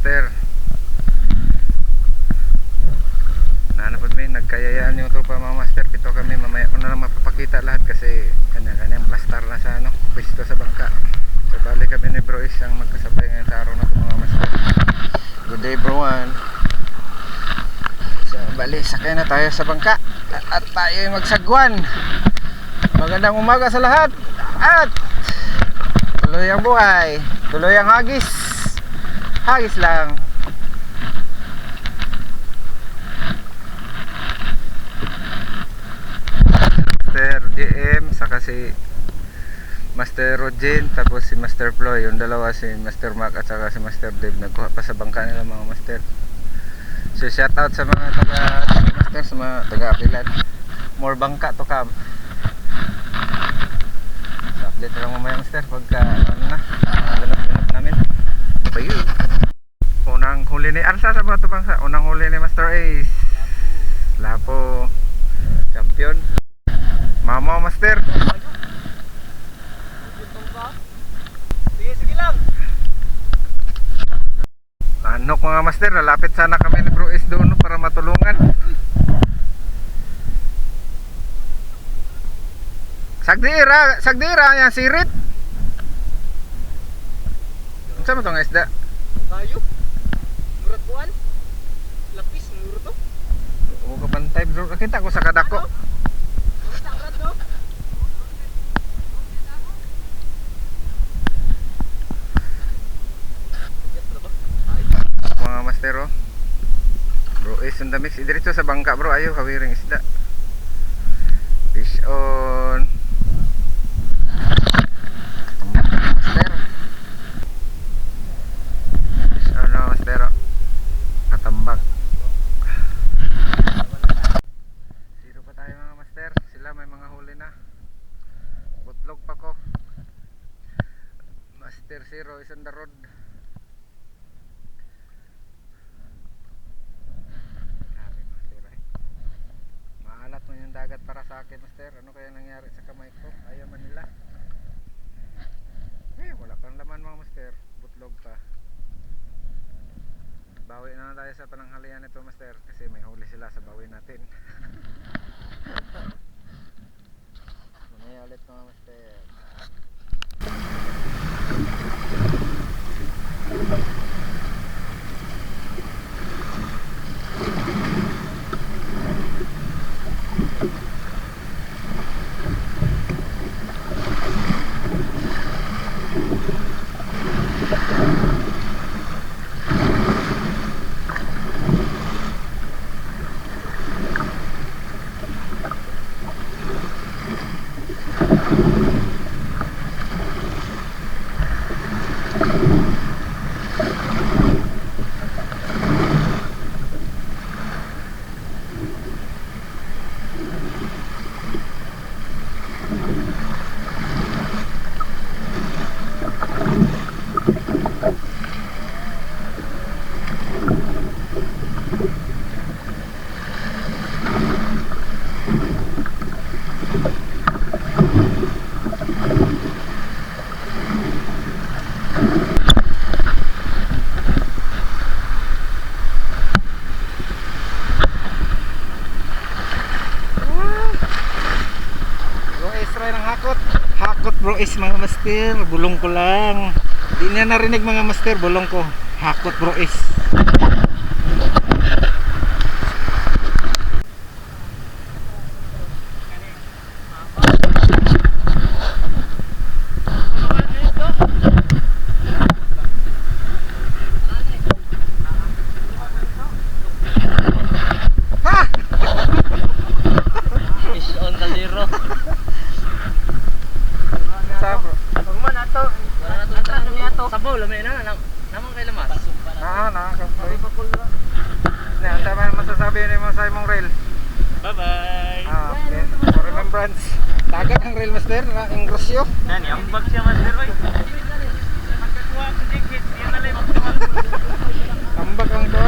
master. Nanapod may nagkayayaan yung tropa mga master. Pito kami, mamaya ko na lang mapapakita lahat kasi kanya-kanyang plastar na sa ano, pwesto sa bangka. So balik kami ni Bro Is ang magkasabay ngayon sa araw na ito mga master. Good day bro one. So balik, sakay na tayo sa bangka at tayo ay magsagwan. Magandang umaga sa lahat at tuloy ang buhay, tuloy ang hagis. Hagis lang. Master JM saka si Master Rogen, tapos si Master Ploy, yung dalawa si Master Mac at saka si Master Dave nagkuha pa sa bangka nila mga master. So shout out sa mga taga master, sa mga taga Apilan. More bangka to come. So update na lang mamaya master pagka ano na, ganap namin. Bye. Unang huli ni Arsa sa mga bangka, unang huli ni Master Ace. Lapo. Champion. Mama master. Sige lang. Anok mga master, lalapit sana kami ni Bro Is doon para matulungan. Sagdira yan sirit. Saan mo itong isda? Kayo. Murad buwan. Lapis, murad to. Huwag ka pantay bro, nakita ko sa kadako. Murad to. Mga master oh. Bro Is on the mix. Diretso sa bangka bro, ayaw hawiring isda. Fish on. Master. Fish on na master oh. Katambak. Zero pa tayo mga master. Sila may mga huli na. Butlog pa ko. Master Zero is on the road. Maalat mo yung dagat para sa akin master. Ano kaya nangyari sa kamay ko? Ayaw man nila. Wala pang laman mga master. Butlog pa. Bawi na tayo sa pananghalian nito master, kasi may huli sila sa bawi natin. Mamaya ulit mga master. Bro Is mga master, bulong ko lang. Di niya narinig mga master, bulong ko. Hakot Bro Is. Fish on the zero. Sabaw, lamay na. Naman kay lamas. Nakakapoy. Ano tama masasabi ni mo sa imong rail? Bye-bye. Okay. For remembrance. Dagat ang rail master na ingrosyo. Nani, ang bag siya master, oy. Magkakuha ang ticket, yan na lang magkuha. Ambak ang to.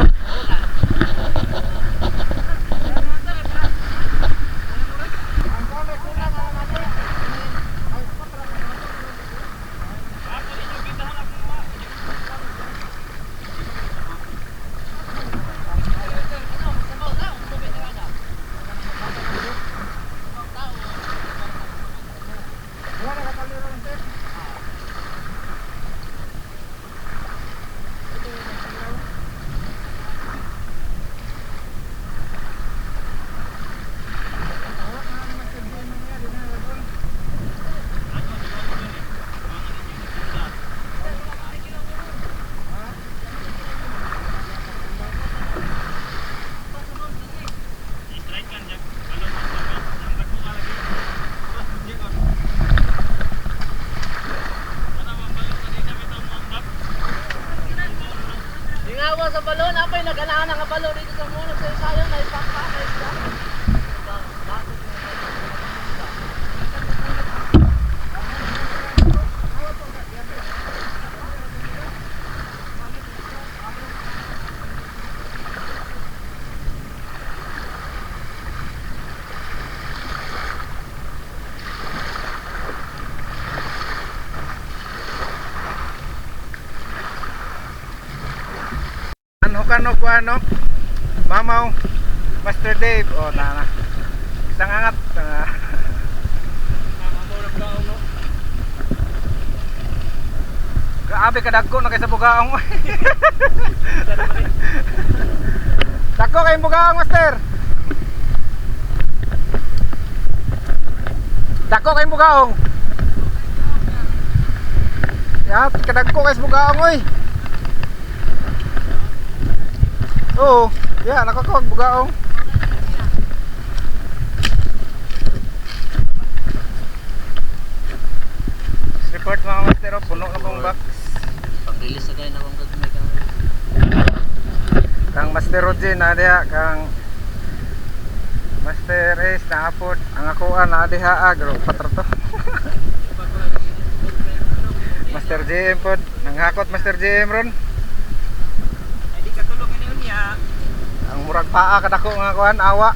Ingawa sa balon, apay nag-anaan nga balon dito sa muna sa sayang na ipakpakay siya. Ano, Mamaw, Master Dave, oh na. Isang angat. Grabe kadagko na kay sa bugaong. Dagko kay bugaong, Master. Dagko kay bugaong. Ya, kadagko kay sa bugaong oy. Oo, yeah, nakakawag bugaong. Report mga master, oh, puno na pong box. Pag-release na kayo na kung gagmay ka. Kang Master Roger na diha, kang Master Ace na apod. Ang akuan na diha, garo patrato. Master JM pod, nanghakot Master JM ron. Ang murag paa kadako nga kuan awa.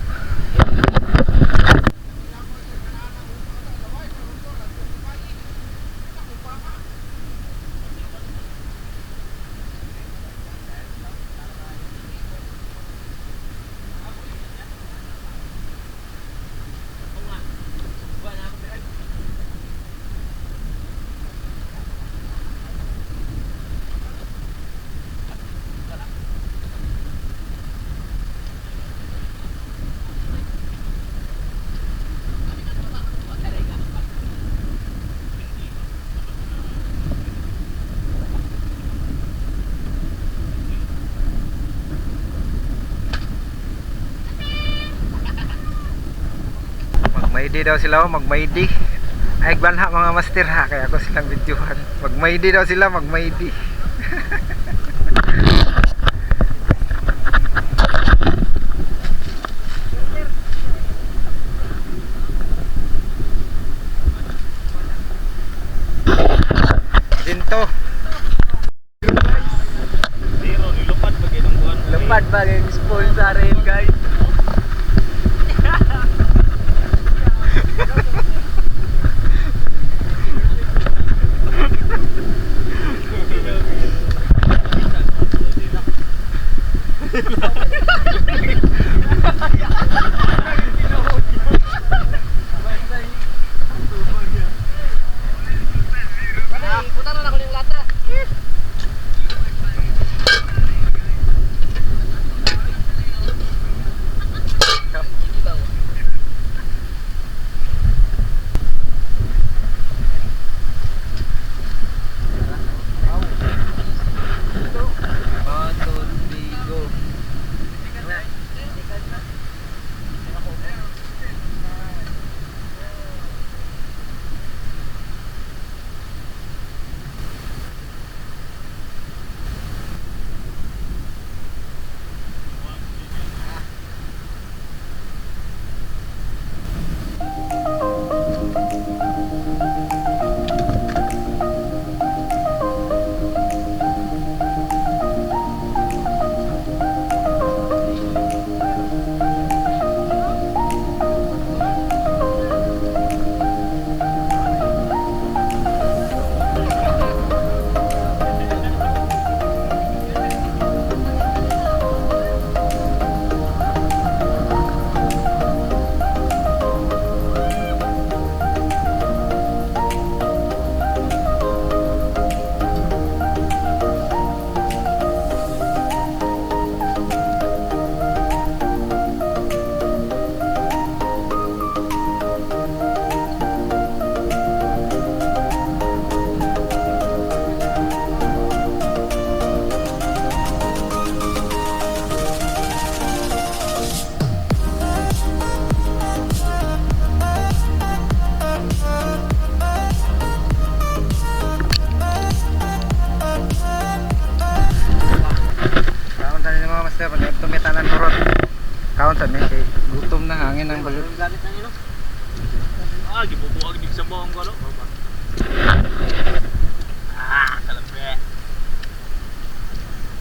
Magmaydi daw sila, magmaydi. Ay banha mga master ha, kaya ako silang videohan. Magmaydi daw sila, magmaydi. Dinto. Lupad ba yung sponsorin guys? Putar na ako ng lata. Hangin ng balon. Gamit na nilo. Ah, gibubuag din sa buong ko, no? Ah, kalambe.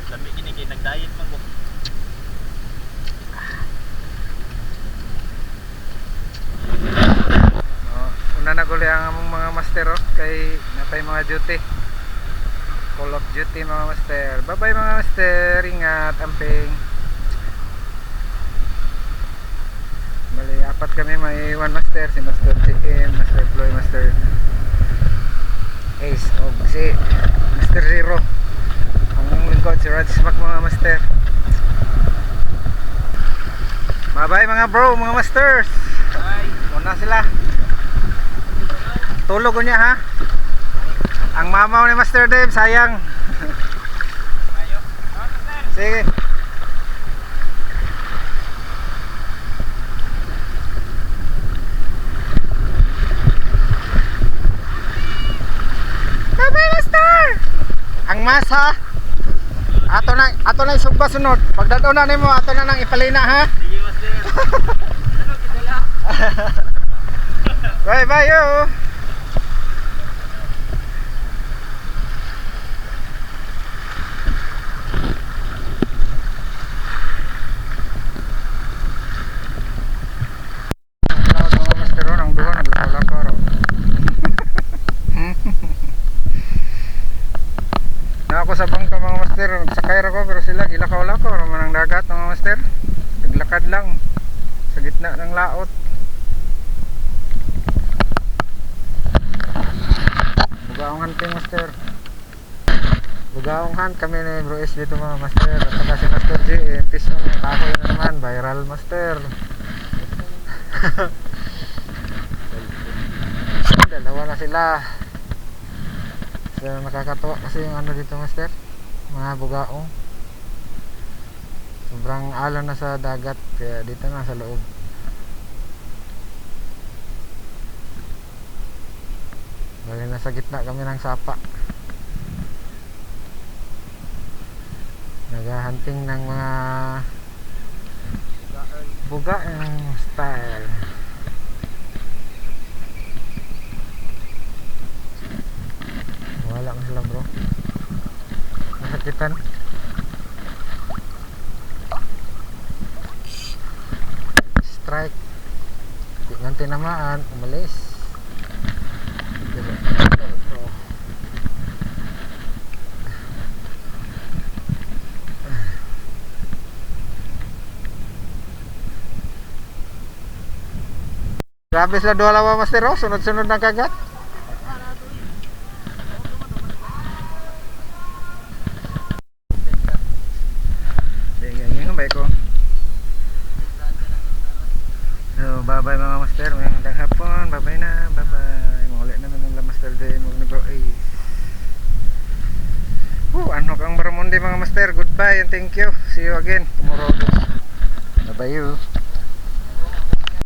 Lambi kini kay nag-diet man ko. Una na guli ang among mga master kay natay mga duty. Call of Duty mga master. Bye bye mga master. Ingat, amping. Bali, apat kami, may one master, si Master GM, Master Ploy, Master Ace, o si Master Zero. Ang lingkod si Rad Smack mga master. Bye bye mga bro, mga masters. Bye. Muna sila. Tulog ko niya ha. Ang mamaw ni Master Dave, sayang. Ayo. Sige. Bye-bye, Master! Ang mas ha. Ato na isugba sunod. Pagdado na nimo, ato na nang ipalina ha. Sige, master. Ano kidala? Bye-bye yo. Mga master ron, ang duha nagtulak ko ro. Na ako sa bangka mga master, nagsakay ra ko pero sila gilakaw-lakaw naman ang dagat mga master. Naglakad lang sa gitna ng laot. Bugaong hunting master. Bugaong hunt kami ni Bro S dito mga master. At saka si Master G, fish on kahoy na naman, viral master. Dalawa na sila. So, nakakatuwa kasi yung ano dito master, mga bugaong. Sobrang alon na sa dagat, kaya dito na sa loob. Bali nasa gitna kami ng sapa. Naghahunting ng mga bugaong style. Wala na sila bro. Nasakitan. Strike. Di man tinamaan, umalis. Bro. Grabe sila dua lawa master oh, sunod-sunod na kagat. Baik ko. So, bye-bye mga master. Magandang hapon. Bye-bye na. Bye-bye. Maulit naman ng master din. Huwag na bro. Ano kang baramundi mga master. Goodbye and thank you. See you again tomorrow. Bye-bye you.